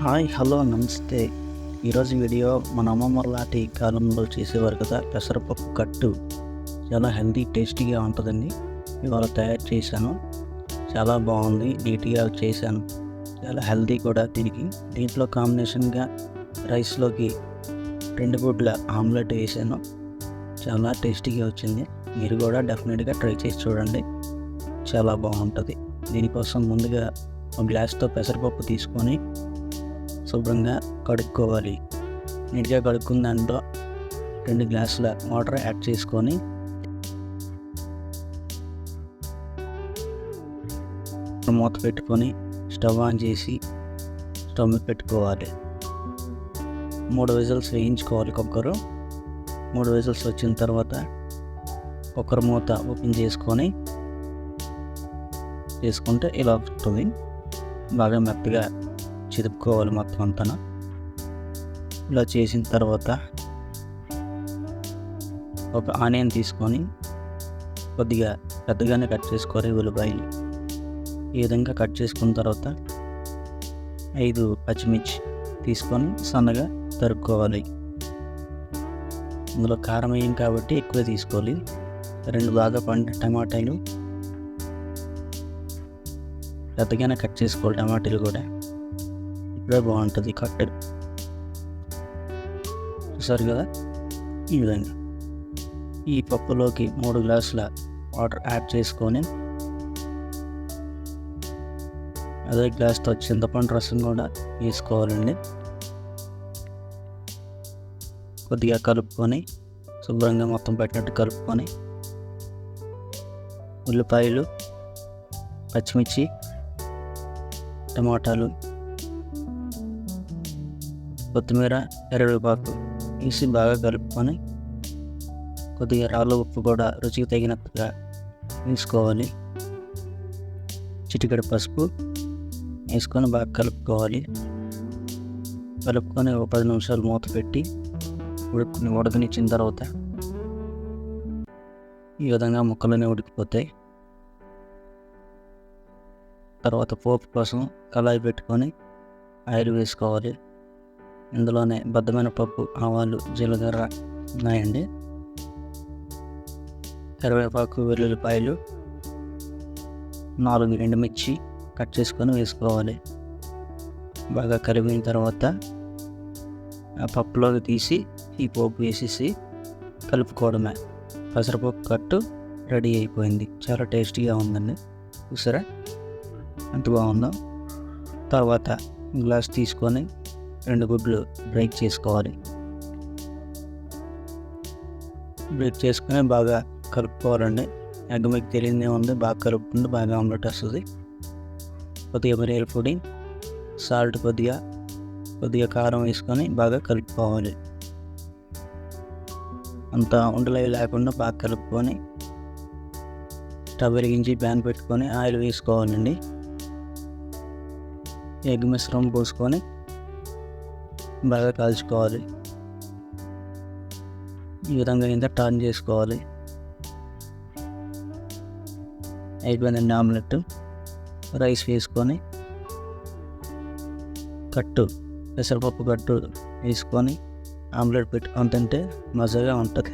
Hi hello నమస్తే. ఈరోజు video మన అమ్మమ్మ లాంటి కాలంలో చేసేవారు కదా పెసరపప్పు కట్టు. చాలా హెల్తీ టేస్టీగా ఉంటుందండి. ఇవాళ తయారు చేశాను. చాలా బాగుంది, నీట్గా చేశాను. చాలా హెల్తీ కూడా దీంట్లో కాంబినేషన్గా రైస్లోకి 2 గుడ్ల ఆమ్లెట్ వేసాను. చాలా టేస్టీగా వచ్చింది. మీరు కూడా డెఫినెట్గా ట్రై చేసి చూడండి, చాలా బాగుంటుంది. దీనికోసం ముందుగా ఒక గ్లాస్తో పెసరపప్పు తీసుకొని శుభ్రంగా కడుక్కోవాలి. నీట్గా కడుక్కున్న దాంట్లో 2 గ్లాసుల వాటర్ యాడ్ చేసుకొని మూత పెట్టుకొని స్టవ్ ఆన్ చేసి స్టవ్ మీద పెట్టుకోవాలి. 3 విజిల్స్ వేయించుకోవాలి. 3 విజిల్స్ వచ్చిన తర్వాత కుక్కర్ మూత ఓపెన్ చేసుకుంటే ఇలా వస్తుంది. బాగా మెత్తగా చిదుపుకోవాలి మొత్తం అంతా. ఇలా చేసిన తర్వాత ఒక ఆనియన్ తీసుకొని కొద్దిగా పెద్దగానే కట్ చేసుకోవాలి. ఉల్లిపాయలు ఈ విధంగా కట్ చేసుకున్న తర్వాత 5 పచ్చిమిర్చి తీసుకొని సన్నగా తరుక్కోవాలి. ఇందులో కారం వేయం కాబట్టి ఎక్కువ తీసుకోవాలి. 2 బాగా పండిన టమాటాలు పెద్దగానే కట్ చేసుకోవాలి. టమాటాలు కూడా ఇప్పుడే బాగుంటుంది కట్టు. చూసారు కదా, ఈ విధంగా ఈ పప్పులోకి 3 గ్లాసుల వాటర్ యాడ్ చేసుకొని అదే గ్లాస్తో చింతపండు రసం కూడా వేసుకోవాలండి. కొద్దిగా కలుపుకొని శుభ్రంగా మొత్తం పెట్టినట్టు కలుపుకొని ఉల్లిపాయలు, పచ్చిమిర్చి, టమాటాలు, కొత్తిమీర, కరివేపాకు వేసి బాగా కలుపుకొని కొద్దిగా రాళ్ళ ఉప్పు కూడా రుచికి తగినట్టుగా వేసుకోవాలి. చిటికెడు పసుపు వేసుకొని బాగా కలుపుకొని ఒక 10 నిమిషాలు మూత పెట్టి ఉడకనిచ్చిన తర్వాత ఈ విధంగా ముక్కలనే ఉడికిపోతాయి. తర్వాత పోపు కోసం కళాయి పెట్టుకొని ఆయిల్ వేసుకోవాలి. ఇందులోనే బద్దమైన పప్పు, ఆవాలు, జీలకర్ర ఉన్నాయండి. కరివేపాకు, వెల్లుల్లిపాయలు, 4 ఎండుమిర్చి కట్ చేసుకొని వేసుకోవాలి. బాగా కలిపిన తర్వాత ఆ పప్పులోకి తీసి ఈ పోపు వేసేసి కలుపుకోవడమే. పెసరపప్పు కట్టు రెడీ అయిపోయింది. చాలా టేస్టీగా ఉందండి. చూసారా ఎంత బాగుందో. తర్వాత గ్లాస్ తీసుకొని 2 గుడ్లు బ్రేక్ చేసుకొని బాగా కలుపుకోవాలండి. ఎగ్ మీకు తెలియదే ఉంది, బాగా కలుపుకుంటే బాగా ఆమ్లెట్ వస్తుంది. కొద్దిగా మిరియాల పొడి, సాల్ట్, కొద్దిగా కారం వేసుకొని బాగా కలుపుకోవాలి. అంతా ఉండలు లేకుండా బాగా కలుపుకొని స్టవ్ వెలిగించి ప్యాన్ పెట్టుకొని ఆయిల్ వేసుకోవాలండి. ఎగ్ మిశ్రమం పోసుకొని బాగా కాల్చుకోవాలి. ఈ విధంగా ఇంత టర్న్ చేసుకోవాలి. అయిపోయిందండి ఆమ్లెట్. రైస్ వేసుకొని పెసరపప్పు కట్టు వేసుకొని ఆమ్లెట్ పెట్టుకొని తింటే మజాగా ఉంటుంది.